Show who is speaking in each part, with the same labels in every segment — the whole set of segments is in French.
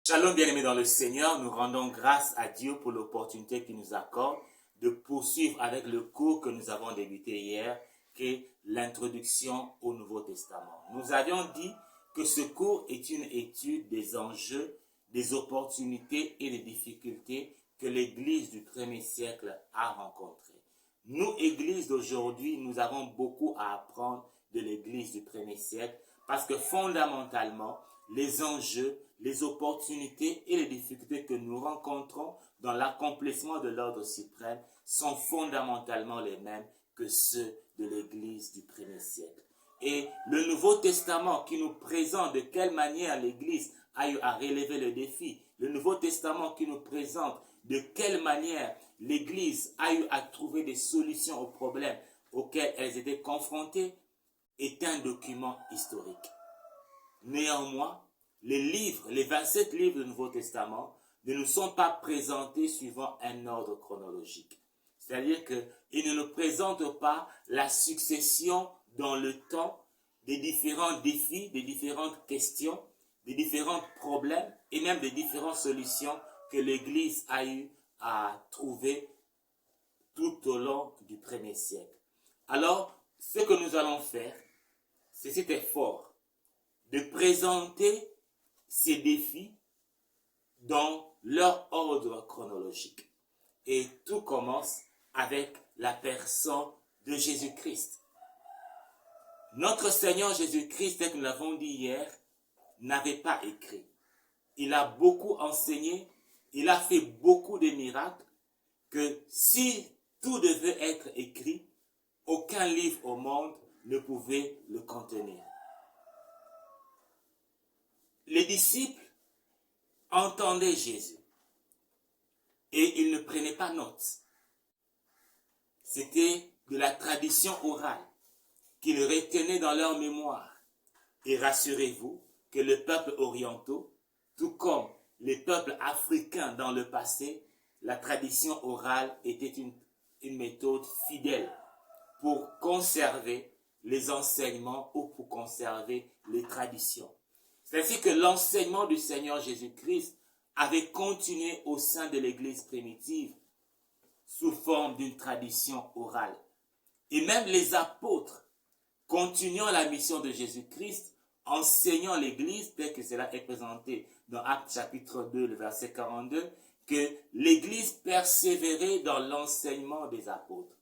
Speaker 1: Shalom bien-aimés dans le Seigneur, nous rendons grâce à Dieu pour l'opportunité qu'il nous accorde de poursuivre avec le cours que nous avons débuté hier, qui est l'introduction au Nouveau Testament. Nous avions dit que ce cours est une étude des enjeux, des opportunités et des difficultés que l'Église du premier siècle a rencontrées. Nous, Église d'aujourd'hui, nous avons beaucoup à apprendre de l'Église du premier siècle parce que fondamentalement, les enjeux, les opportunités et les difficultés que nous rencontrons dans l'accomplissement de l'ordre suprême sont fondamentalement les mêmes que ceux de l'Église du premier siècle. Et le Nouveau Testament qui nous présente de quelle manière l'Église a eu à relever le défi, le Nouveau Testament qui nous présente de quelle manière l'Église a eu à trouver des solutions aux problèmes auxquels elles étaient confrontées, est un document historique. Néanmoins, les livres, les 27 livres du Nouveau Testament ne nous sont pas présentés suivant un ordre chronologique. C'est-à-dire qu'ils ne nous présentent pas la succession dans le temps des différents défis, des différentes questions, des différents problèmes et même des différentes solutions que l'Église a eu à trouver tout au long du premier siècle. Alors, ce que nous allons faire, c'est cet effort de présenter ces défis dans leur ordre chronologique. Et tout commence avec la personne de Jésus-Christ. Notre Seigneur Jésus-Christ, tel que nous l'avons dit hier, n'avait pas écrit. Il a beaucoup enseigné, il a fait beaucoup de miracles, que si tout devait être écrit, aucun livre au monde ne pouvait le contenir. Les disciples entendaient Jésus et ils ne prenaient pas note. C'était de la tradition orale qu'ils retenaient dans leur mémoire. Et rassurez-vous que les peuples orientaux, tout comme les peuples africains dans le passé, la tradition orale était une méthode fidèle pour conserver les enseignements ou pour conserver les traditions. C'est ainsi que l'enseignement du Seigneur Jésus-Christ avait continué au sein de l'Église primitive sous forme d'une tradition orale. Et même les apôtres, continuant la mission de Jésus-Christ, enseignant l'Église, tel que cela est présenté dans Actes chapitre 2, le verset 42, que l'Église persévérait dans l'enseignement des apôtres.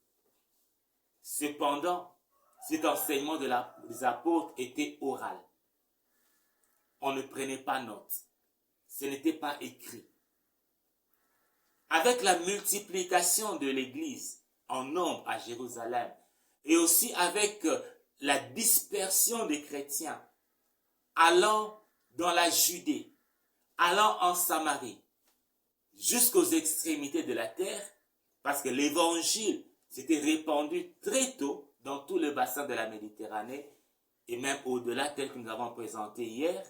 Speaker 1: Cependant, cet enseignement des apôtres était oral. On ne prenait pas note. Ce n'était pas écrit. Avec la multiplication de l'Église en nombre à Jérusalem et aussi avec la dispersion des chrétiens allant dans la Judée, allant en Samarie, jusqu'aux extrémités de la terre, parce que l'Évangile s'était répandu très tôt dans tout le bassin de la Méditerranée et même au-delà tel que nous avons présenté hier,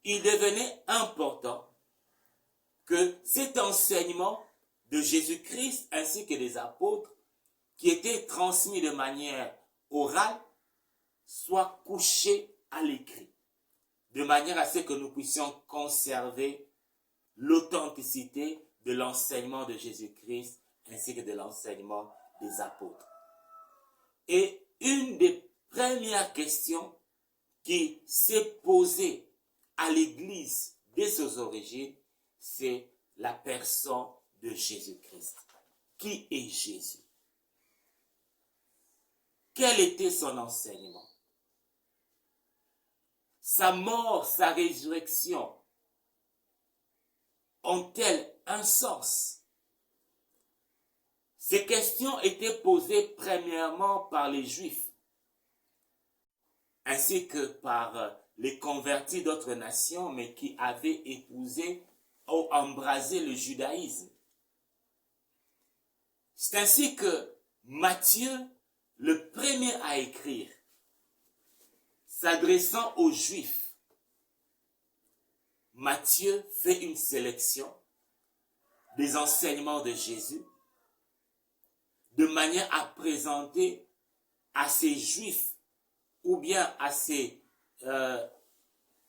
Speaker 1: il devenait important que cet enseignement de Jésus-Christ ainsi que des apôtres qui était transmis de manière orale soit couché à l'écrit, de manière à ce que nous puissions conserver l'authenticité de l'enseignement de Jésus-Christ ainsi que de l'enseignement des apôtres. Et une des premières questions qui s'est posée à l'Église dès ses origines, c'est la personne de Jésus-Christ. Qui est Jésus? Quel était son enseignement? Sa mort, sa résurrection ont-elles un sens? Ces questions étaient posées premièrement par les Juifs, ainsi que par les convertis d'autres nations, mais qui avaient épousé ou embrasé le judaïsme. C'est ainsi que Matthieu, le premier à écrire, s'adressant aux Juifs, Matthieu fait une sélection des enseignements de Jésus de manière à présenter à ces Juifs ou bien à ces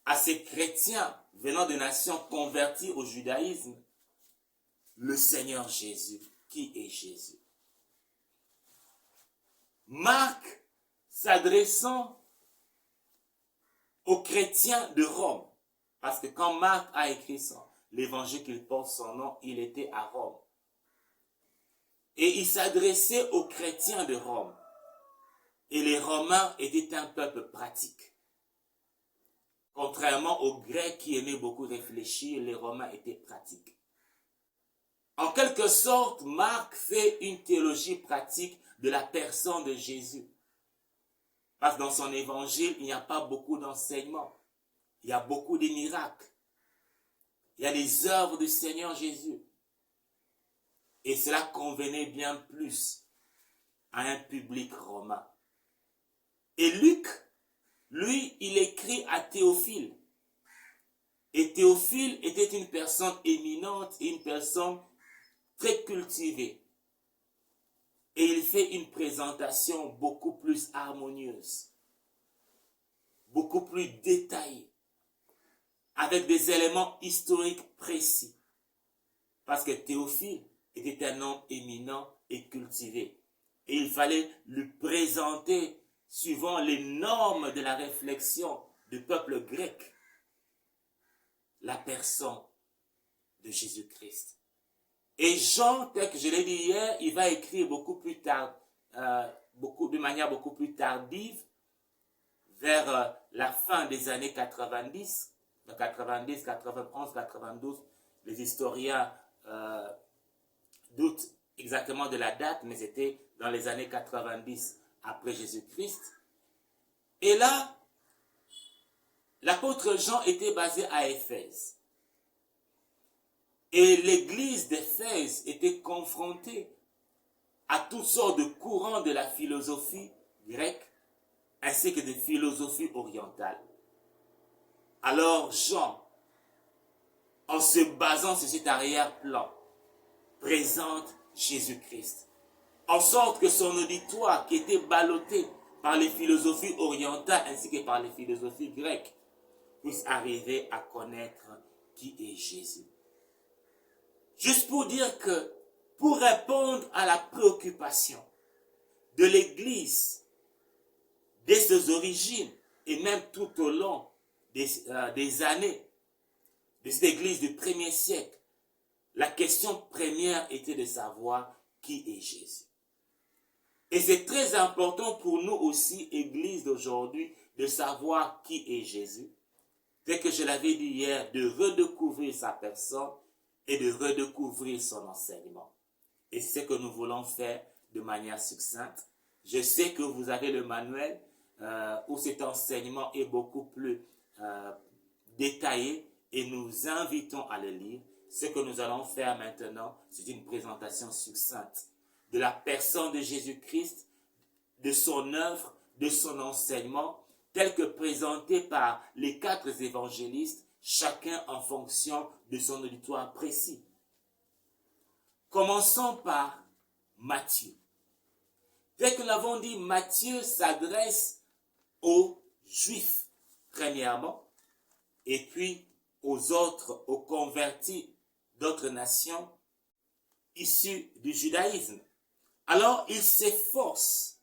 Speaker 1: à ces chrétiens venant de nations converties au judaïsme, le Seigneur Jésus. Qui est Jésus? Marc, s'adressant aux chrétiens de Rome, parce que quand Marc a écrit l'évangile qu'il porte son nom, il était à Rome. Et il s'adressait aux chrétiens de Rome. Et les Romains étaient un peuple pratique. Contrairement aux Grecs qui aimaient beaucoup réfléchir, les Romains étaient pratiques. En quelque sorte, Marc fait une théologie pratique de la personne de Jésus. Parce que dans son évangile, il n'y a pas beaucoup d'enseignements. Il y a beaucoup de miracles. Il y a les œuvres du Seigneur Jésus. Et cela convenait bien plus à un public romain. Et Luc, lui, il écrit à Théophile. Et Théophile était une personne éminente et une personne très cultivée. Et il fait une présentation beaucoup plus harmonieuse, beaucoup plus détaillée, avec des éléments historiques précis. Parce que Théophile était un homme éminent et cultivé. Et il fallait lui présenter, suivant les normes de la réflexion du peuple grec, la personne de Jésus-Christ. Et Jean, tel que je l'ai dit hier, il va écrire beaucoup plus tard, de manière beaucoup plus tardive, vers la fin des années 90, 90, 91, 92. Les historiens doutent exactement de la date, mais c'était dans les années 90 après Jésus-Christ. Et là, l'apôtre Jean était basé à Éphèse. Et l'église d'Éphèse était confrontée à toutes sortes de courants de la philosophie grecque ainsi que de philosophie orientale. Alors Jean, en se basant sur cet arrière-plan, présente Jésus-Christ. En sorte que son auditoire, qui était ballotté par les philosophies orientales ainsi que par les philosophies grecques, puisse arriver à connaître qui est Jésus. Juste pour dire que, pour répondre à la préoccupation de l'Église, dès ses origines, et même tout au long des années de cette Église du 1er siècle, la question première était de savoir qui est Jésus. Et c'est très important pour nous aussi, Église d'aujourd'hui, de savoir qui est Jésus. Tel que je l'avais dit hier, de redécouvrir sa personne et de redécouvrir son enseignement. Et c'est ce que nous voulons faire de manière succincte. Je sais que vous avez le manuel où cet enseignement est beaucoup plus détaillé et nous invitons à le lire. Ce que nous allons faire maintenant, c'est une présentation succincte de la personne de Jésus-Christ, de son œuvre, de son enseignement, tel que présenté par les 4 évangélistes, chacun en fonction de son auditoire précis. Commençons par Matthieu. Dès que nous l'avons dit, Matthieu s'adresse aux Juifs, premièrement, et puis aux autres, aux convertis d'autres nations issues du judaïsme. Alors, il s'efforce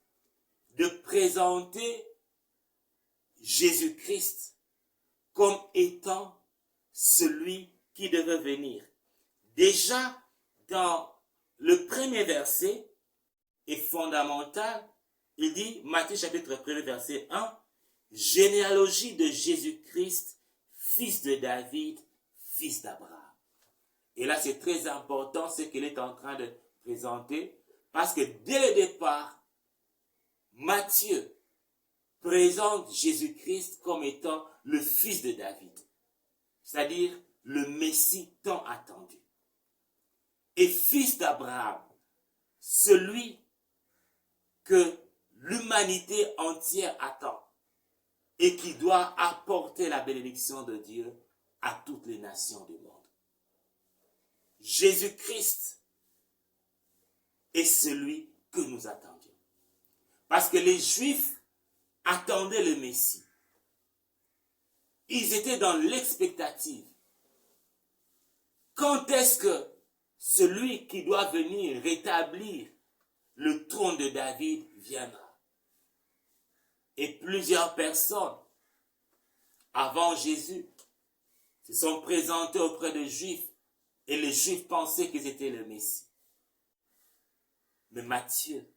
Speaker 1: de présenter Jésus-Christ comme étant celui qui devait venir. Déjà, dans le premier verset est fondamental, il dit, Matthieu chapitre 1, verset 1, généalogie de Jésus-Christ, fils de David, fils d'Abraham. Et là, c'est très important ce qu'il est en train de présenter, parce que dès le départ, Matthieu présente Jésus-Christ comme étant le fils de David, c'est-à-dire le Messie tant attendu. Et fils d'Abraham, celui que l'humanité entière attend et qui doit apporter la bénédiction de Dieu à toutes les nations du monde. Jésus-Christ est celui que nous attendions. Parce que les Juifs attendaient le Messie. ils étaient dans l'expectative. Quand est-ce que celui qui doit venir rétablir le trône de David viendra? Et plusieurs personnes, avant Jésus, se sont présentées auprès des Juifs et les Juifs pensaient qu'ils étaient le Messie. Mais Matthieu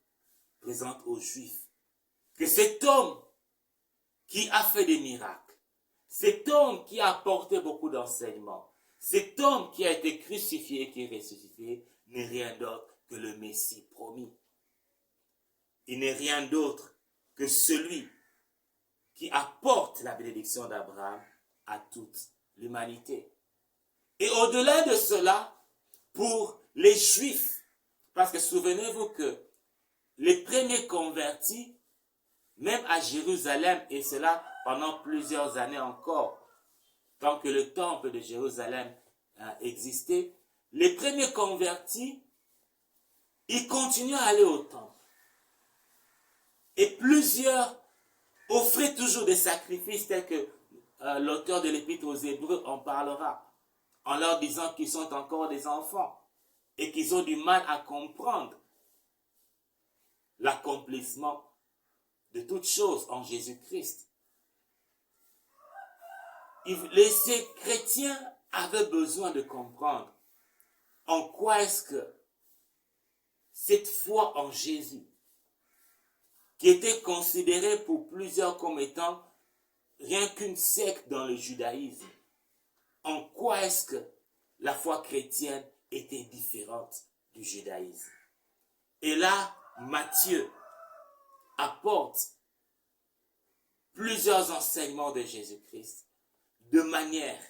Speaker 1: présente aux Juifs que cet homme qui a fait des miracles, cet homme qui a apporté beaucoup d'enseignements, cet homme qui a été crucifié et qui est ressuscité, n'est rien d'autre que le Messie promis. Il n'est rien d'autre que celui qui apporte la bénédiction d'Abraham à toute l'humanité. Et au-delà de cela, pour les Juifs, parce que souvenez-vous que les premiers convertis, même à Jérusalem, et cela pendant plusieurs années encore, tant que le temple de Jérusalem existait, les premiers convertis, ils continuaient à aller au temple. Et plusieurs offraient toujours des sacrifices tels que l'auteur de l'Épître aux Hébreux en parlera, en leur disant qu'ils sont encore des enfants et qu'ils ont du mal à comprendre l'accomplissement de toutes choses en Jésus-Christ. Ces chrétiens avaient besoin de comprendre en quoi est-ce que cette foi en Jésus, qui était considérée pour plusieurs comme étant rien qu'une secte dans le judaïsme, en quoi est-ce que la foi chrétienne était différente du judaïsme. Et là, Matthieu apporte plusieurs enseignements de Jésus-Christ de manière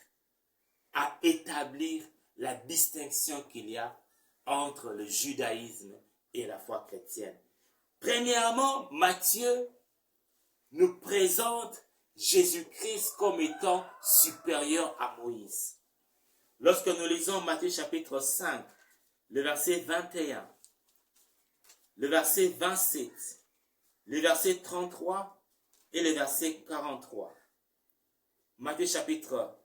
Speaker 1: à établir la distinction qu'il y a entre le judaïsme et la foi chrétienne. Premièrement, Matthieu nous présente Jésus-Christ comme étant supérieur à Moïse. Lorsque nous lisons Matthieu chapitre 5, le verset 21, le verset 27, le verset 33 et le verset 43. Matthieu chapitre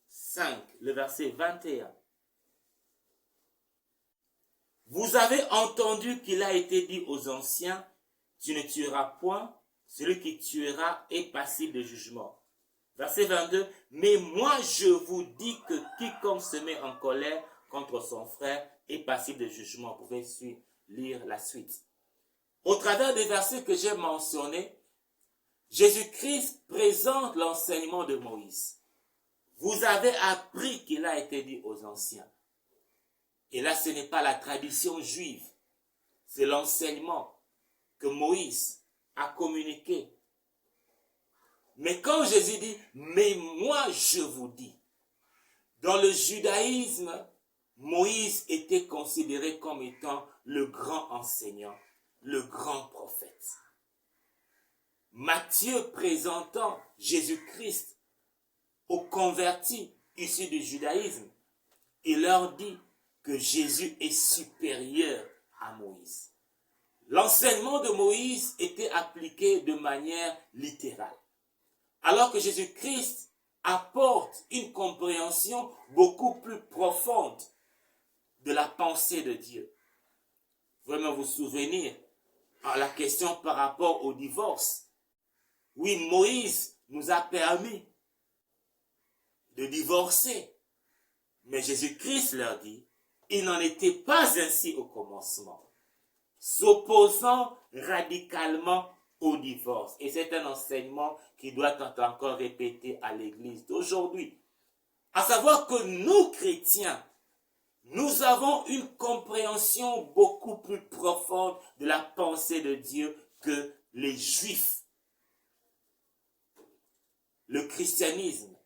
Speaker 1: 5, le verset 21. Vous avez entendu qu'il a été dit aux anciens, tu ne tueras point, celui qui tuera est passible de jugement. Verset 22, mais moi je vous dis que quiconque se met en colère contre son frère est passible de jugement. Vous pouvez lire la suite. Au travers des versets que j'ai mentionnés, Jésus-Christ présente l'enseignement de Moïse. Vous avez appris qu'il a été dit aux anciens. Et là, ce n'est pas la tradition juive, c'est l'enseignement que Moïse a communiqué. Mais quand Jésus dit, mais moi je vous dis, dans le judaïsme, Moïse était considéré comme étant le grand enseignant, le grand prophète. Matthieu présentant Jésus-Christ aux convertis issus du judaïsme, il leur dit que Jésus est supérieur à Moïse. L'enseignement de Moïse était appliqué de manière littérale, alors que Jésus-Christ apporte une compréhension beaucoup plus profonde de la pensée de Dieu. Vraiment vous souvenir à la question par rapport au divorce. Oui, Moïse nous a permis de divorcer, mais Jésus-Christ leur dit, il n'en était pas ainsi au commencement, s'opposant radicalement au divorce. Et c'est un enseignement qui doit être encore répété à l'église d'aujourd'hui. À savoir que nous, chrétiens, nous avons une compréhension beaucoup plus profonde de la pensée de Dieu que les Juifs. Le christianisme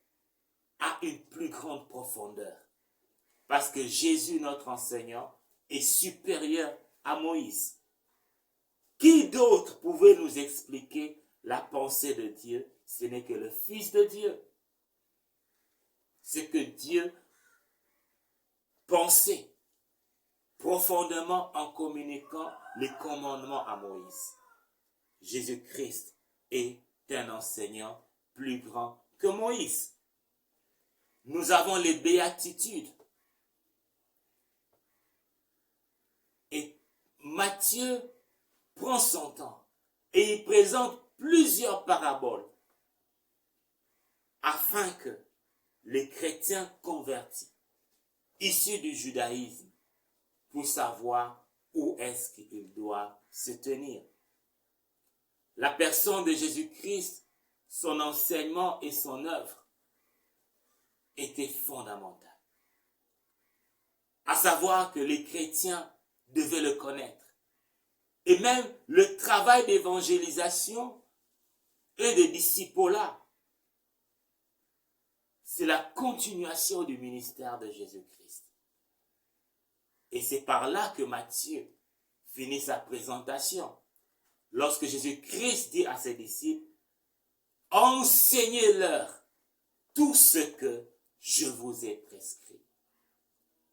Speaker 1: a une plus grande profondeur. Parce que Jésus, notre enseignant, est supérieur à Moïse. Qui d'autre pouvait nous expliquer la pensée de Dieu? Ce n'est que le Fils de Dieu. C'est que Dieu pensait profondément en communiquant les commandements à Moïse. Jésus-Christ est un enseignant plus grand que Moïse. nous avons les béatitudes. Et Matthieu prend son temps et il présente plusieurs paraboles afin que les chrétiens convertis, issus du judaïsme, puissent savoir où est-ce qu'ils doivent se tenir. La personne de Jésus-Christ, son enseignement et son œuvre étaient fondamentales. À savoir que les chrétiens devaient le connaître. Et même le travail d'évangélisation et de discipolat, c'est la continuation du ministère de Jésus-Christ. Et c'est par là que Matthieu finit sa présentation. Lorsque Jésus-Christ dit à ses disciples, « Enseignez-leur tout ce que je vous ai prescrit. »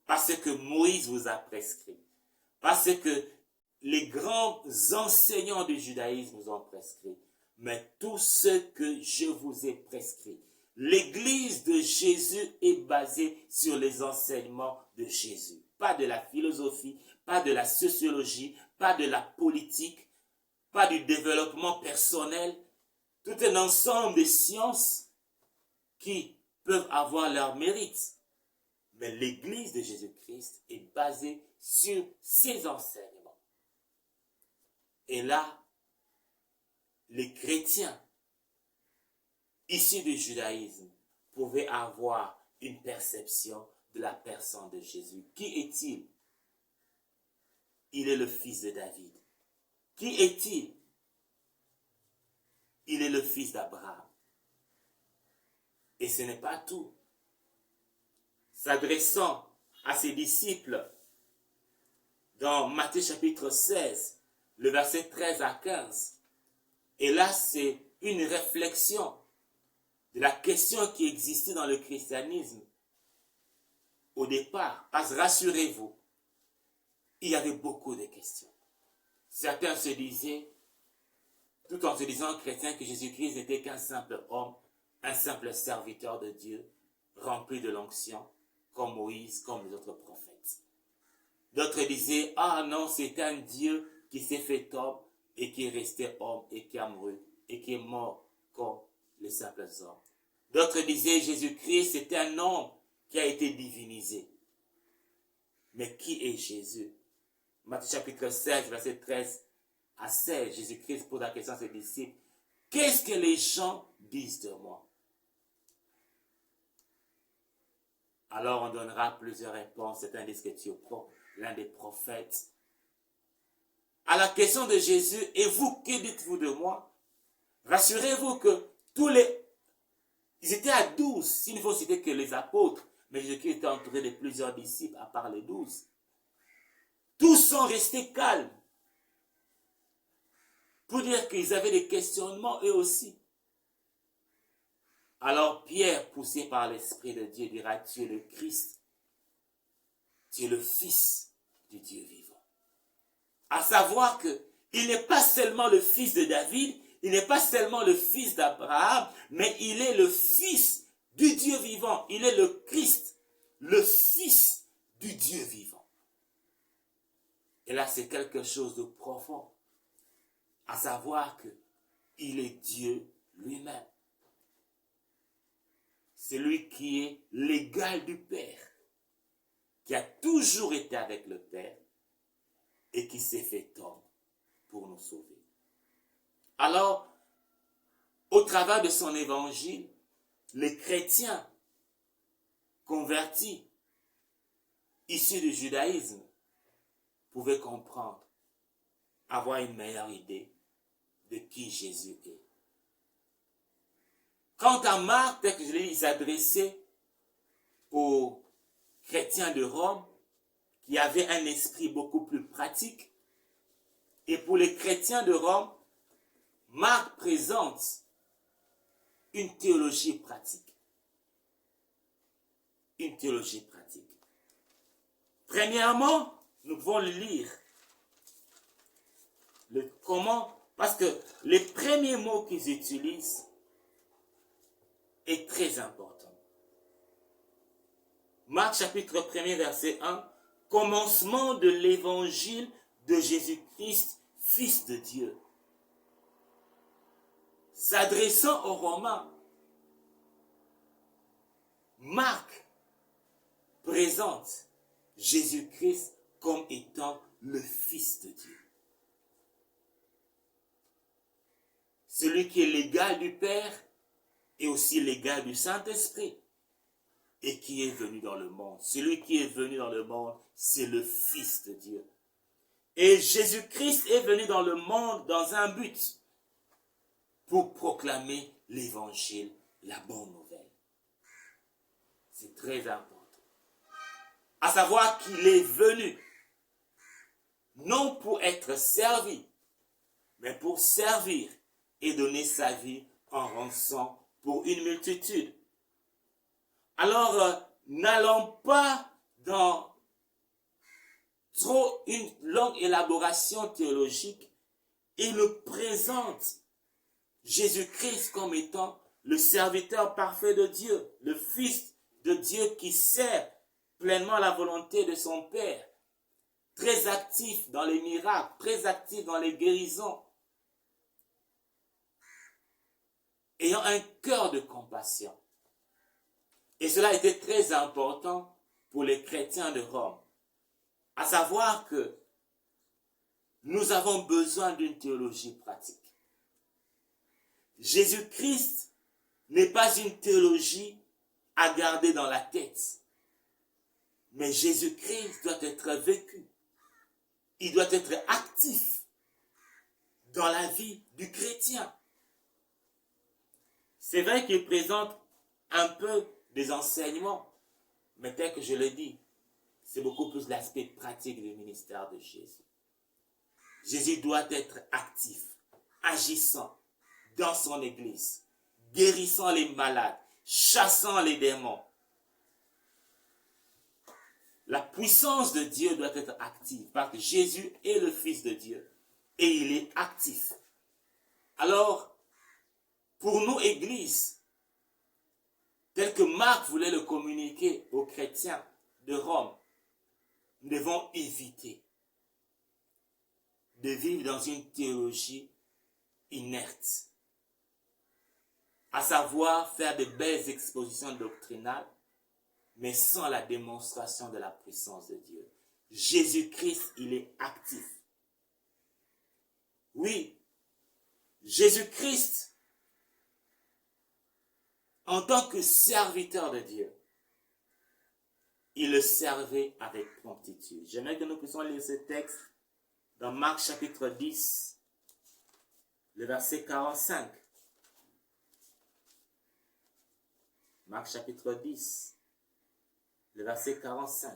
Speaker 1: Parce que Moïse vous a prescrit. Parce que les grands enseignants du judaïsme vous ont prescrit. Mais tout ce que je vous ai prescrit. L'Église de Jésus est basée sur les enseignements de Jésus. Pas de la philosophie, pas de la sociologie, pas de la politique, pas du développement personnel. Tout un ensemble de sciences qui peuvent avoir leur mérite. Mais l'Église de Jésus-Christ est basée sur ces enseignements. Et là, les chrétiens issus du judaïsme pouvaient avoir une perception de la personne de Jésus. Qui est-il? Il est le fils de David. Qui est-il? Il est le fils d'Abraham. Et ce n'est pas tout. S'adressant à ses disciples, dans Matthieu chapitre 16, le verset 13 à 15, et là c'est une réflexion de la question qui existait dans le christianisme au départ. Parce que rassurez-vous, il y avait beaucoup de questions. Certains se disaient, tout en se disant chrétiens, que Jésus-Christ n'était qu'un simple homme, un simple serviteur de Dieu, rempli de l'onction, comme Moïse, comme les autres prophètes. D'autres disaient, ah non, c'est un Dieu qui s'est fait homme et qui est resté homme et qui a mouru et qui est mort comme les simples hommes. D'autres disaient, Jésus-Christ, c'est un homme qui a été divinisé. Mais qui est Jésus? Matthieu chapitre 16, verset 13 à 16, Jésus-Christ pose la question à ses disciples, qu'est-ce que les gens disent de moi? Alors on donnera plusieurs réponses. Certains disent que tu es l'un des prophètes. À la question de Jésus, et vous, que dites-vous de moi? Rassurez-vous que ils étaient à 12, s'il ne faut citer que les apôtres, mais Jésus-Christ était entouré de plusieurs disciples, à part les 12. Tous sont restés calmes, pour dire qu'ils avaient des questionnements eux aussi. Alors Pierre, poussé par l'Esprit de Dieu, dira, tu es le Christ, tu es le Fils du Dieu vivant. À savoir qu'il n'est pas seulement le fils de David, il n'est pas seulement le fils d'Abraham, mais il est le Fils du Dieu vivant. Il est le Christ, le Fils du Dieu vivant. Et là, c'est quelque chose de profond. À savoir qu'il est Dieu lui-même. C'est lui qui est l'égal du Père, qui a toujours été avec le Père et qui s'est fait homme pour nous sauver. Alors, au travers de son évangile, les chrétiens convertis, issus du judaïsme, pouvaient comprendre, avoir une meilleure idée de qui Jésus est. Quant à Marc, tel que je l'ai dit, il s'adressait aux chrétiens de Rome qui avaient un esprit beaucoup plus pratique. Et pour les chrétiens de Rome, Marc présente une théologie pratique. Une théologie pratique. Premièrement, nous pouvons le lire. Comment? Parce que les premiers mots qu'ils utilisent est très important. Marc chapitre 1er verset 1, commencement de l'évangile de Jésus-Christ, Fils de Dieu. S'adressant aux Romains, Marc présente Jésus-Christ comme étant le Fils de Dieu. Celui qui est l'égal du Père et aussi l'égal du Saint-Esprit et qui est venu dans le monde. Celui qui est venu dans le monde, c'est le Fils de Dieu. Et Jésus-Christ est venu dans le monde dans un but, pour proclamer l'évangile, la bonne nouvelle. C'est très important. À savoir qu'il est venu, non pour être servi, mais pour servir et donner sa vie en rançon pour une multitude. Alors, n'allons pas dans trop une longue élaboration théologique. Il nous présente Jésus-Christ comme étant le serviteur parfait de Dieu, le Fils de Dieu qui sert pleinement la volonté de son Père, très actif dans les miracles, très actif dans les guérisons, ayant un cœur de compassion. Et cela était très important pour les chrétiens de Rome. À savoir que nous avons besoin d'une théologie pratique. Jésus-Christ n'est pas une théologie à garder dans la tête. Mais Jésus-Christ doit être vécu. Il doit être actif dans la vie du chrétien. C'est vrai qu'il présente un peu des enseignements, mais tel que je l'ai dit, c'est beaucoup plus l'aspect pratique du ministère de Jésus. Jésus doit être actif, agissant dans son église, guérissant les malades, chassant les démons. La puissance de Dieu doit être active parce que Jésus est le Fils de Dieu et il est actif. Alors, pour nous, Église, tel que Marc voulait le communiquer aux chrétiens de Rome, nous devons éviter de vivre dans une théologie inerte, à savoir faire de belles expositions doctrinales, mais sans la démonstration de la puissance de Dieu. Jésus-Christ, il est actif. Oui, Jésus-Christ, en tant que serviteur de Dieu, il le servait avec promptitude. J'aimerais que nous puissions lire ce texte dans Marc chapitre 10, le verset 45. Marc chapitre 10, le verset 45.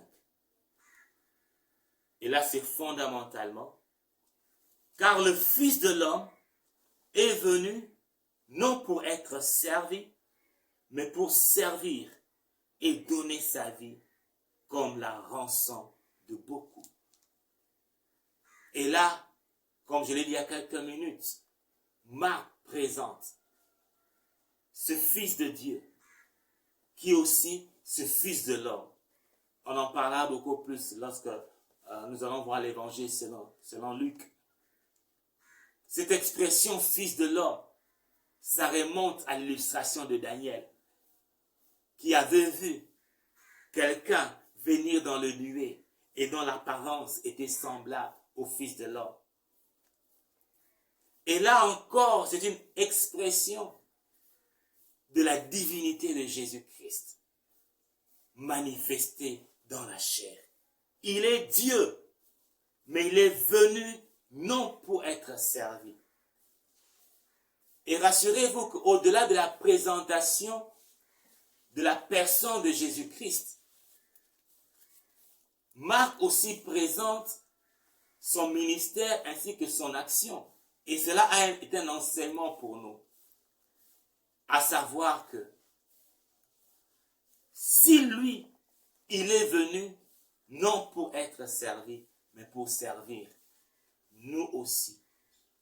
Speaker 1: Et là, c'est fondamentalement, car le Fils de l'homme est venu non pour être servi, mais pour servir et donner sa vie comme la rançon de beaucoup. Et là, comme je l'ai dit il y a quelques minutes, Marc présente ce Fils de Dieu, qui est aussi ce Fils de l'homme. On en parlera beaucoup plus lorsque nous allons voir l'évangile selon Luc. Cette expression Fils de l'homme, ça remonte à l'illustration de Daniel, qui avait vu quelqu'un venir dans le nuée et dont l'apparence était semblable au Fils de l'homme. Et là encore, c'est une expression de la divinité de Jésus-Christ, manifestée dans la chair. Il est Dieu, mais il est venu non pour être servi. Et rassurez-vous qu'au-delà de la présentation de la personne de Jésus-Christ, Marc aussi présente son ministère ainsi que son action. Et cela a été un enseignement pour nous. À savoir que si lui, il est venu non pour être servi, mais pour servir, nous aussi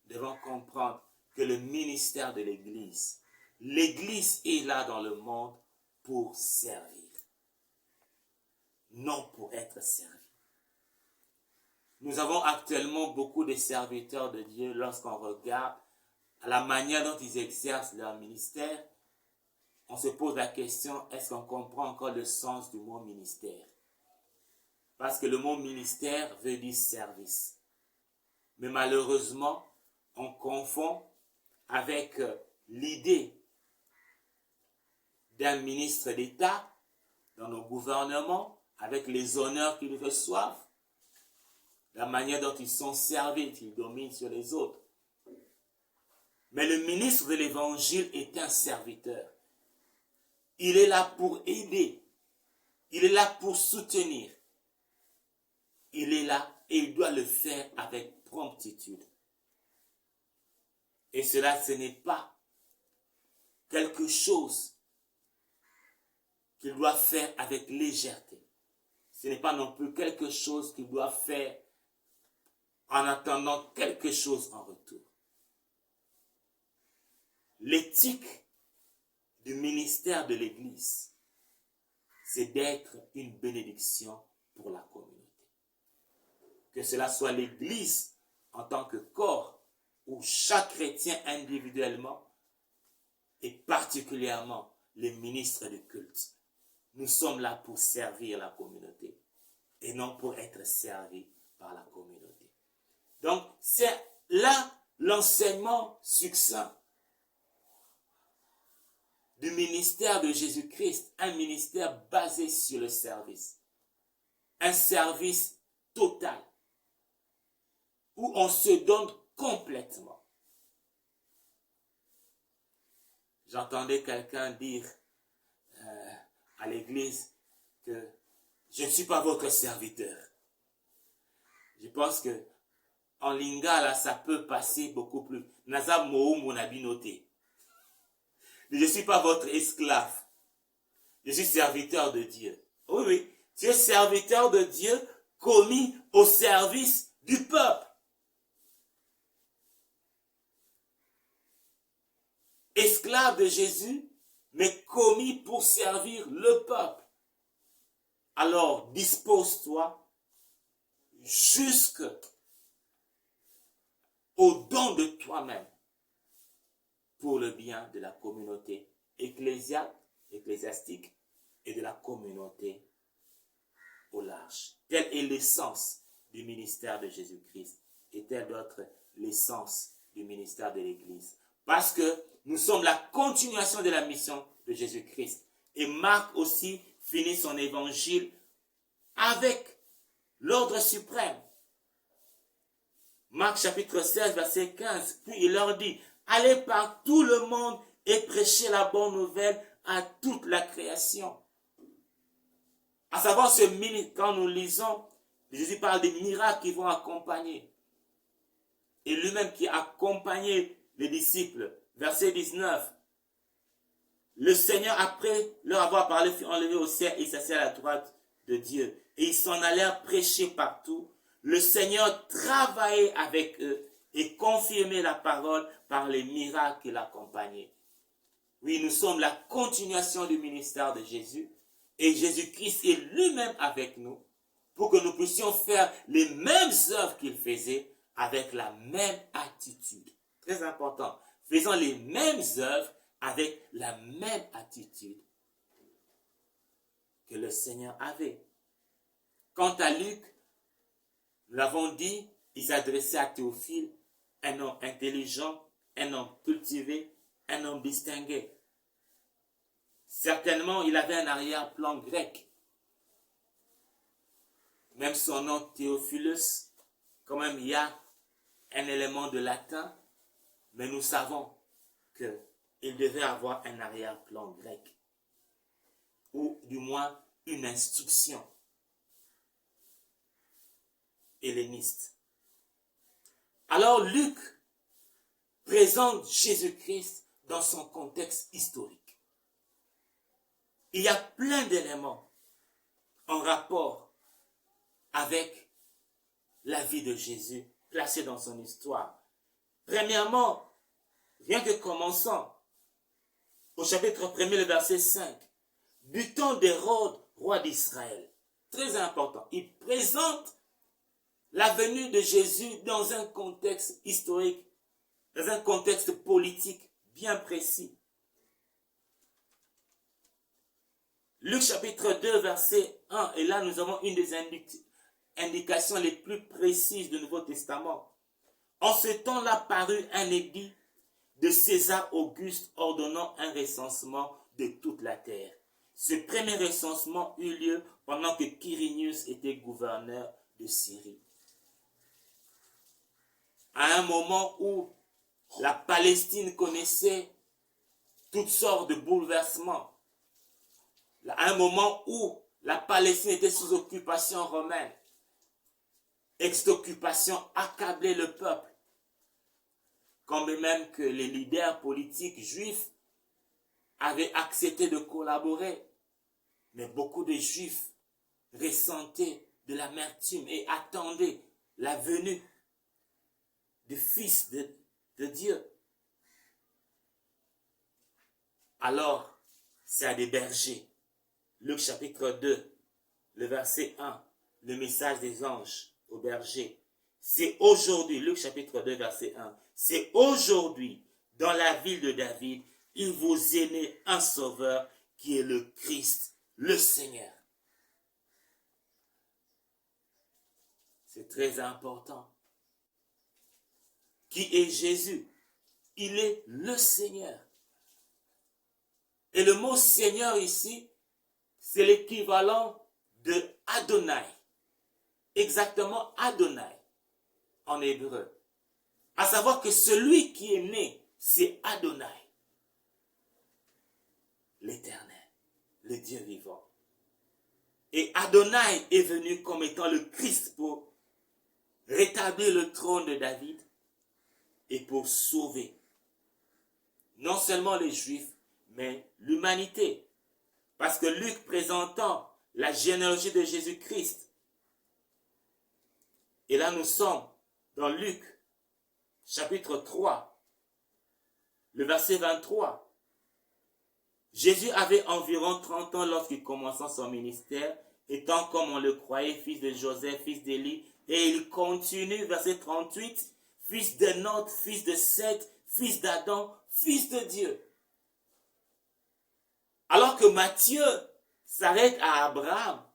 Speaker 1: devons comprendre que le ministère de l'Église est là dans le monde pour servir. non pour être servi. Nous avons actuellement beaucoup de serviteurs de Dieu lorsqu'on regarde à la manière dont ils exercent leur ministère. On se pose la question, est-ce qu'on comprend encore le sens du mot ministère? Parce que le mot ministère veut dire service. Mais malheureusement, on confond avec l'idée d'un ministre d'État dans nos gouvernements, avec les honneurs qu'ils reçoivent, la manière dont ils sont servis, qu'ils dominent sur les autres. Mais le ministre de l'Évangile est un serviteur. Il est là pour aider. Il est là pour soutenir. Il est là et il doit le faire avec promptitude. Et cela, ce n'est pas quelque chose qu'il doit faire avec légèreté. Ce n'est pas non plus quelque chose qu'il doit faire en attendant quelque chose en retour. L'éthique du ministère de l'Église, c'est d'être une bénédiction pour la communauté. Que cela soit l'Église en tant que corps ou chaque chrétien individuellement et particulièrement les ministres de culte. Nous sommes là pour servir la communauté et non pour être servis par la communauté. Donc, c'est là l'enseignement succinct du ministère de Jésus-Christ, un ministère basé sur le service. Un service total, où on se donne complètement. J'entendais quelqu'un dire à l'église que je ne suis pas votre serviteur. Je pense que en lingala, ça peut passer beaucoup plus. Naza moou monabinote. Je ne suis pas votre esclave. Je suis serviteur de Dieu. Oui, oui. Tu es serviteur de Dieu commis au service du peuple. Esclave de Jésus, mais commis pour servir le peuple. Alors, dispose-toi jusqu'au don de toi-même pour le bien de la communauté ecclésiastique et de la communauté au large. Telle est l'essence du ministère de Jésus-Christ et telle d'autres l'essence du ministère de l'Église. Parce que nous sommes la continuation de la mission de Jésus-Christ. Et Marc aussi finit son évangile avec l'ordre suprême. Marc chapitre 16, verset 15. Puis il leur dit, allez par tout le monde et prêchez la bonne nouvelle à toute la création. À savoir, quand nous lisons, Jésus parle des miracles qui vont accompagner. Et lui-même qui a accompagné les disciples. Verset 19. Le Seigneur, après leur avoir parlé, fut enlevé au ciel et s'assit à la droite de Dieu. Et ils s'en allèrent prêcher partout. Le Seigneur travaillait avec eux et confirmait la parole par les miracles qui l'accompagnaient. Oui, nous sommes la continuation du ministère de Jésus. Et Jésus-Christ est lui-même avec nous pour que nous puissions faire les mêmes œuvres qu'il faisait avec la même attitude. Très important. Faisons les mêmes œuvres avec la même attitude que le Seigneur avait. Quant à Luc, nous l'avons dit, il s'adressait à Théophile, un homme intelligent, un homme cultivé, un homme distingué. Certainement, il avait un arrière-plan grec. Même son nom Théophilus, quand même, il y a un élément de latin, mais nous savons qu'il devait avoir un arrière-plan grec, ou du moins une instruction helléniste. Alors Luc présente Jésus-Christ dans son contexte historique. Il y a plein d'éléments en rapport avec la vie de Jésus placés dans son histoire. Premièrement, rien que commençons au chapitre 1er, le verset 5. Du temps d'Hérode, roi d'Israël, très important. Il présente la venue de Jésus dans un contexte historique, dans un contexte politique bien précis. Luc chapitre 2, verset 1, et là nous avons une des indications les plus précises du Nouveau Testament. En ce temps-là parut un édit de César Auguste ordonnant un recensement de toute la terre. Ce premier recensement eut lieu pendant que Quirinius était gouverneur de Syrie. À un moment où la Palestine connaissait toutes sortes de bouleversements, à un moment où la Palestine était sous occupation romaine, et cette occupation accablait le peuple, quand même que les leaders politiques juifs avaient accepté de collaborer, mais beaucoup de juifs ressentaient de l'amertume et attendaient la venue du Fils de Dieu. Alors, c'est à des bergers, Luc chapitre 2, le verset 1, le message des anges aux bergers. C'est aujourd'hui, Luc chapitre 2, verset 1, c'est aujourd'hui, dans la ville de David, il vous est né un sauveur qui est le Christ, le Seigneur. C'est très important. Qui est Jésus? Il est le Seigneur. Et le mot Seigneur ici, c'est l'équivalent de Adonai. Exactement Adonai en hébreu. À savoir que celui qui est né, c'est Adonai. L'Éternel, le Dieu vivant. Et Adonai est venu comme étant le Christ pour rétablir le trône de David et pour sauver non seulement les Juifs, mais l'humanité. Parce que Luc présentant la généalogie de Jésus-Christ, et là nous sommes dans Luc chapitre 3, le verset 23. Jésus avait environ 30 ans lorsqu'il commença son ministère, étant comme on le croyait, fils de Joseph, fils d'Élie, et il continue, verset 38, fils de Note, fils de Seth, fils d'Adam, fils de Dieu. Alors que Matthieu s'arrête à Abraham,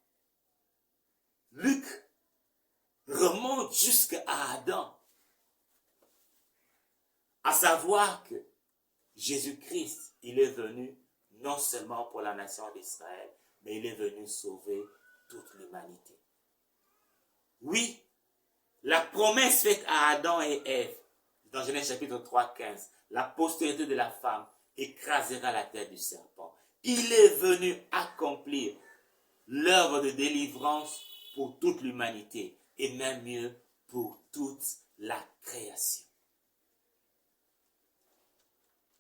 Speaker 1: Luc remonte jusqu'à Adam. À savoir que Jésus-Christ, il est venu non seulement pour la nation d'Israël, mais il est venu sauver toute l'humanité. Oui, la promesse faite à Adam et Ève, dans Genèse chapitre 3, 15, la postérité de la femme écrasera la tête du serpent. Il est venu accomplir l'œuvre de délivrance pour toute l'humanité, et même mieux, pour toute la création.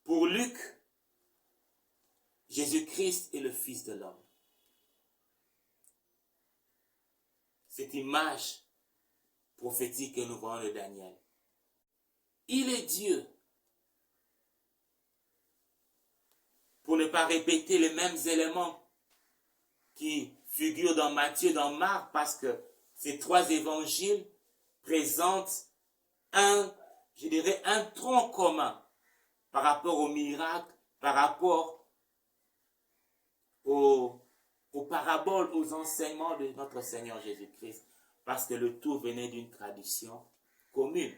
Speaker 1: Pour Luc, Jésus-Christ est le Fils de l'homme. Cette image prophétique que nous voyons de Daniel. Il est Dieu. Pour ne pas répéter les mêmes éléments qui figurent dans Matthieu, dans Marc, parce que ces trois évangiles présentent un tronc commun par rapport aux miracles, par rapport aux paraboles, aux enseignements de notre Seigneur Jésus-Christ, parce que le tout venait d'une tradition commune.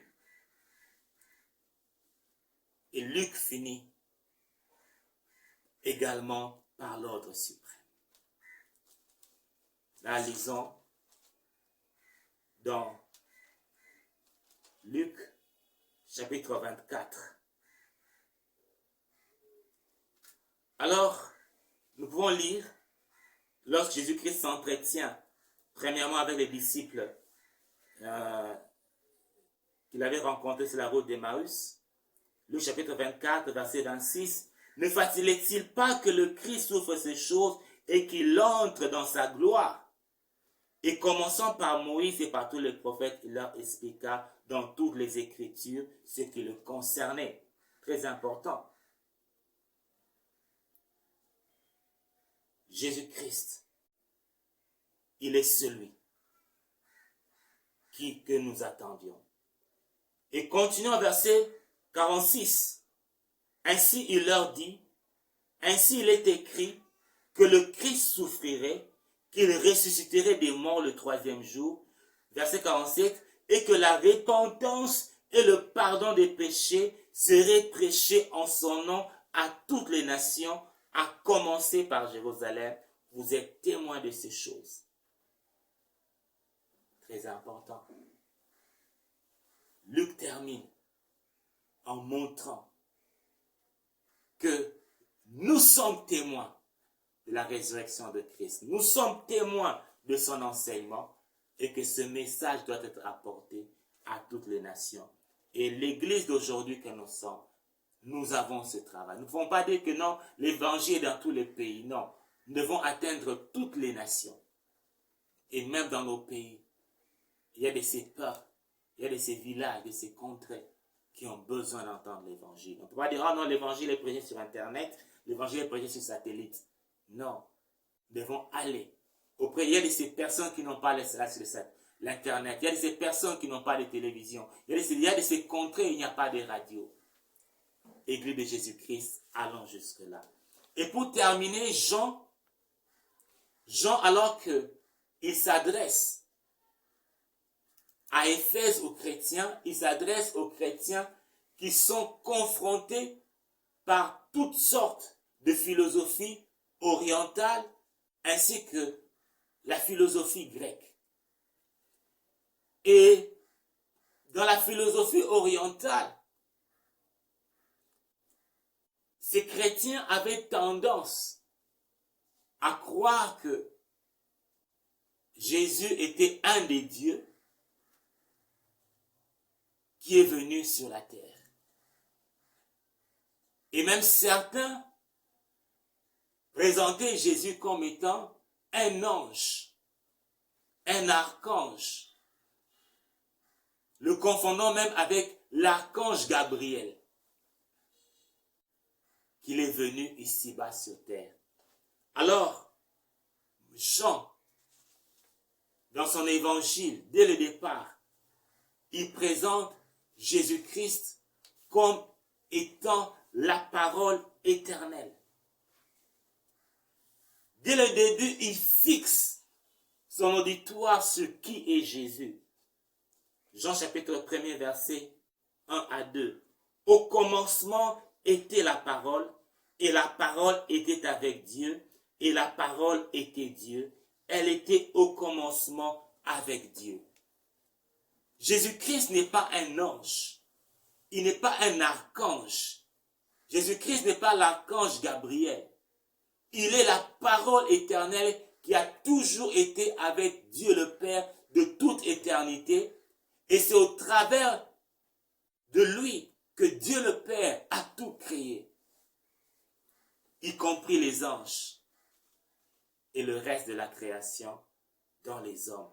Speaker 1: Et Luc finit également par l'ordre suprême. Là, lisons dans Luc, chapitre 24. Alors, nous pouvons lire, lorsque Jésus-Christ s'entretient, premièrement avec les disciples qu'il avait rencontrés sur la route d'Emmaüs, Luc chapitre 24, verset 26, « Ne fallait-il pas que le Christ souffre ces choses et qu'il entre dans sa gloire ?» Et commençant par Moïse et par tous les prophètes, il leur expliqua dans toutes les Écritures ce qui le concernait. Très important. Jésus-Christ, il est celui que nous attendions. Et continuons au verset 46. Ainsi il leur dit, ainsi il est écrit que le Christ souffrirait, qu'il ressusciterait des morts le troisième jour. Verset 47. Et que la repentance et le pardon des péchés seraient prêchés en son nom à toutes les nations, à commencer par Jérusalem. Vous êtes témoins de ces choses. Très important. Luc termine en montrant que nous sommes témoins de la résurrection de Christ. Nous sommes témoins de son enseignement et que ce message doit être apporté à toutes les nations. Et l'Église d'aujourd'hui que nous sommes, nous avons ce travail. Nous ne pouvons pas dire que non, l'évangile est dans tous les pays. Non, nous devons atteindre toutes les nations. Et même dans nos pays, il y a de ces peuples, il y a de ces villages, de ces contrées qui ont besoin d'entendre l'évangile. On ne peut pas dire, oh non, l'évangile est prêché sur Internet, l'évangile est prêché sur satellite. Non, nous devons aller auprès. Il y a de ces personnes qui n'ont pas l'Internet, il y a de ces personnes qui n'ont pas de télévision, il y a de ces contrées où il n'y a pas de radio. Église de Jésus-Christ, allons jusque-là. Et pour terminer, Jean, alors qu'il s'adresse à Éphèse aux chrétiens, il s'adresse aux chrétiens qui sont confrontés par toutes sortes de philosophies orientales ainsi que la philosophie grecque. Et dans la philosophie orientale, ces chrétiens avaient tendance à croire que Jésus était un des dieux qui est venu sur la terre. Et même certains présentaient Jésus comme étant un ange, un archange, le confondant même avec l'archange Gabriel, qu'il est venu ici-bas sur terre. Alors, Jean, dans son évangile, dès le départ, il présente Jésus-Christ comme étant la parole éternelle. Dès le début, il fixe son auditoire sur qui est Jésus. Jean chapitre 1er, verset 1 à 2. Au commencement était la parole, et la parole était avec Dieu, et la parole était Dieu. Elle était au commencement avec Dieu. Jésus-Christ n'est pas un ange. Il n'est pas un archange. Jésus-Christ n'est pas l'archange Gabriel. Il est la parole éternelle qui a toujours été avec Dieu le Père de toute éternité. Et c'est au travers de lui que Dieu le Père a tout créé, y compris les anges et le reste de la création dans les hommes.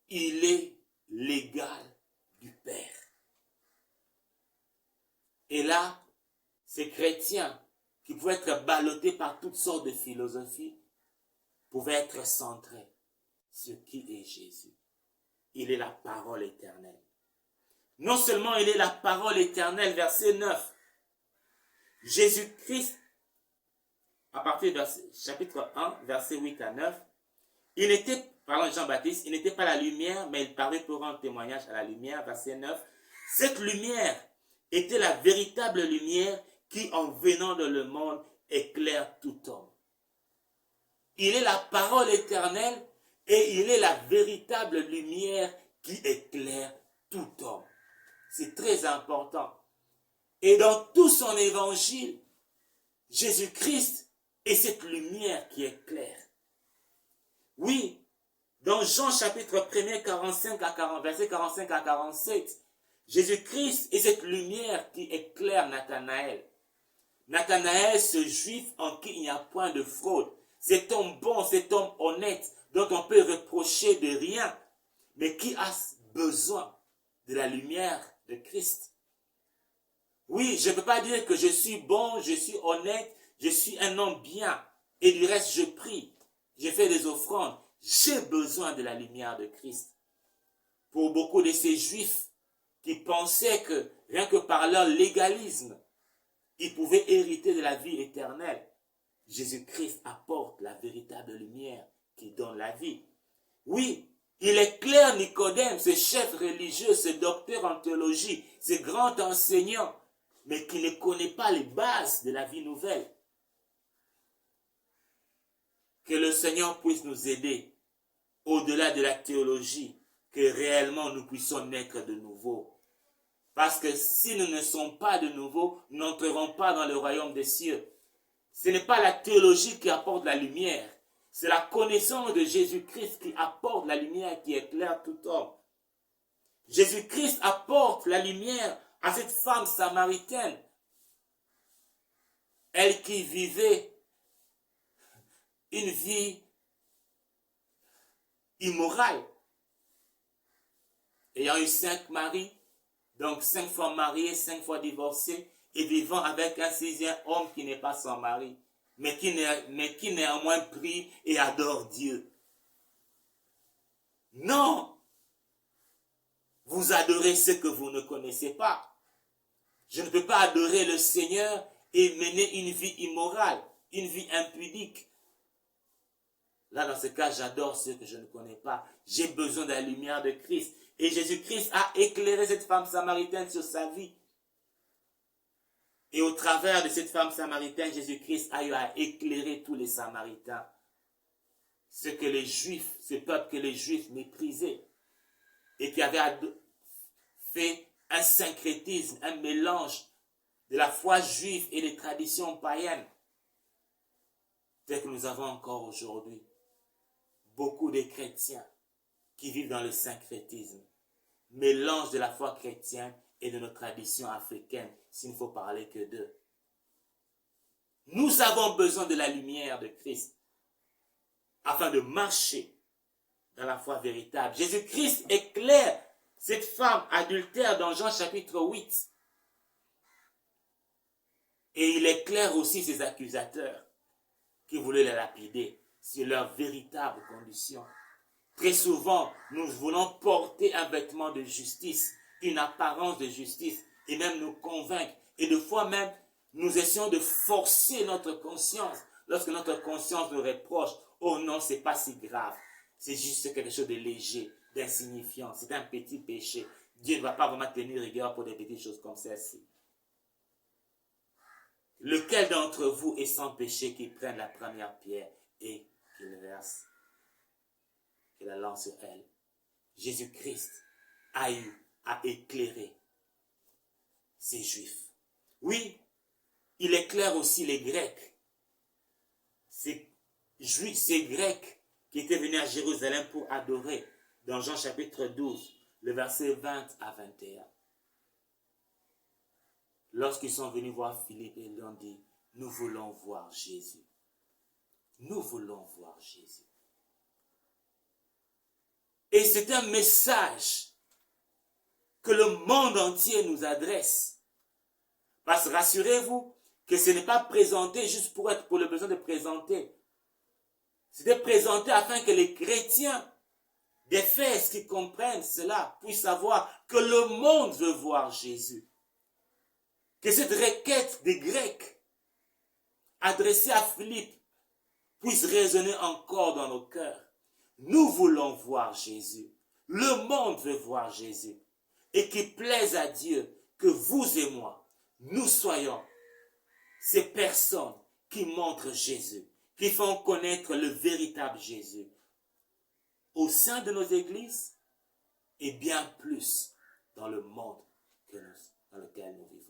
Speaker 1: Il est l'égal du Père. Et là, ces chrétiens qui pouvaient être ballottés par toutes sortes de philosophies pouvaient être centrés sur qui est Jésus. Il est la parole éternelle. Non seulement il est la parole éternelle, verset 9. Jésus-Christ, à partir du chapitre 1, verset 8 à 9, il n'était, parlant de Jean-Baptiste, il n'était pas la lumière, mais il parut pour rendre témoignage à la lumière, verset 9. Cette lumière était la véritable lumière qui, en venant dans le monde, éclaire tout homme. Il est la parole éternelle et il est la véritable lumière qui éclaire tout homme. C'est très important. Et dans tout son évangile, Jésus-Christ est cette lumière qui éclaire. Oui, dans Jean chapitre 1er, 45 à 40, verset 45 à 47, Jésus-Christ est cette lumière qui éclaire Nathanaël. Nathanaël, ce juif en qui il n'y a point de fraude. Cet homme bon, cet homme honnête, dont on peut reprocher de rien, mais qui a besoin de la lumière de Christ. Oui, je ne peux pas dire que je suis bon, je suis honnête, je suis un homme bien, et du reste je prie. je fais des offrandes. J'ai besoin de la lumière de Christ. Pour beaucoup de ces juifs qui pensaient que rien que par leur légalisme, ils pouvaient hériter de la vie éternelle, Jésus-Christ apporte la véritable lumière qui donne la vie. Oui, il est clair, Nicodème, ce chef religieux, ce docteur en théologie, ce grand enseignant, mais qui ne connaît pas les bases de la vie nouvelle. Que le Seigneur puisse nous aider, au-delà de la théologie, que réellement nous puissions naître de nouveau. Parce que si nous ne sommes pas de nouveau, nous n'entrerons pas dans le royaume des cieux. Ce n'est pas la théologie qui apporte la lumière. C'est la connaissance de Jésus-Christ qui apporte la lumière qui éclaire tout homme. Jésus-Christ apporte la lumière à cette femme samaritaine. Elle qui vivait une vie immorale. Ayant eu 5 maris, donc 5 fois mariés, 5 fois divorcés, et vivant avec un 6e homme qui n'est pas son mari, mais qui néanmoins prie et adore Dieu. Non! Vous adorez ce que vous ne connaissez pas. Je ne peux pas adorer le Seigneur et mener une vie immorale, une vie impudique. Là, dans ce cas, j'adore ce que je ne connais pas. J'ai besoin de la lumière de Christ. Et Jésus-Christ a éclairé cette femme samaritaine sur sa vie. Et au travers de cette femme samaritaine, Jésus-Christ a eu à éclairer tous les Samaritains. Ce que les Juifs, ce peuple que les Juifs méprisaient. Et qui avait fait un syncrétisme, un mélange de la foi juive et des traditions païennes. Tel que nous avons encore aujourd'hui. Beaucoup de chrétiens qui vivent dans le syncrétisme, mélange de la foi chrétienne et de nos traditions africaines, s'il ne faut parler que d'eux. Nous avons besoin de la lumière de Christ afin de marcher dans la foi véritable. Jésus-Christ éclaire cette femme adultère dans Jean chapitre 8. Et il éclaire aussi ses accusateurs qui voulaient la lapider sur leur véritable condition. Très souvent, nous voulons porter un vêtement de justice, une apparence de justice, et même nous convaincre. Et de fois même, nous essayons de forcer notre conscience. Lorsque notre conscience nous reproche, oh non, c'est pas si grave. C'est juste quelque chose de léger, d'insignifiant. C'est un petit péché. Dieu ne va pas vraiment tenir rigueur pour des petites choses comme celle-ci. Lequel d'entre vous est sans péché qui prenne la première pierre et qu'il verse, qu'il la lance sur elle? Jésus-Christ a eu à éclairer ces Juifs. Oui, il éclaire aussi les Grecs. Ces Juifs, ces Grecs qui étaient venus à Jérusalem pour adorer, dans Jean chapitre 12, le verset 20 à 21. Lorsqu'ils sont venus voir Philippe, ils lui ont dit, nous voulons voir Jésus. Nous voulons voir Jésus. Et c'est un message que le monde entier nous adresse. Parce que rassurez-vous que ce n'est pas présenté juste pour le besoin de présenter. C'était présenté afin que les chrétiens d'Éphèse qui comprennent cela puissent savoir que le monde veut voir Jésus. Que cette requête des Grecs adressée à Philippe puisse résonner encore dans nos cœurs. Nous voulons voir Jésus. Le monde veut voir Jésus. Et qu'il plaise à Dieu que vous et moi, nous soyons ces personnes qui montrent Jésus, qui font connaître le véritable Jésus au sein de nos églises et bien plus dans le monde dans lequel nous vivons.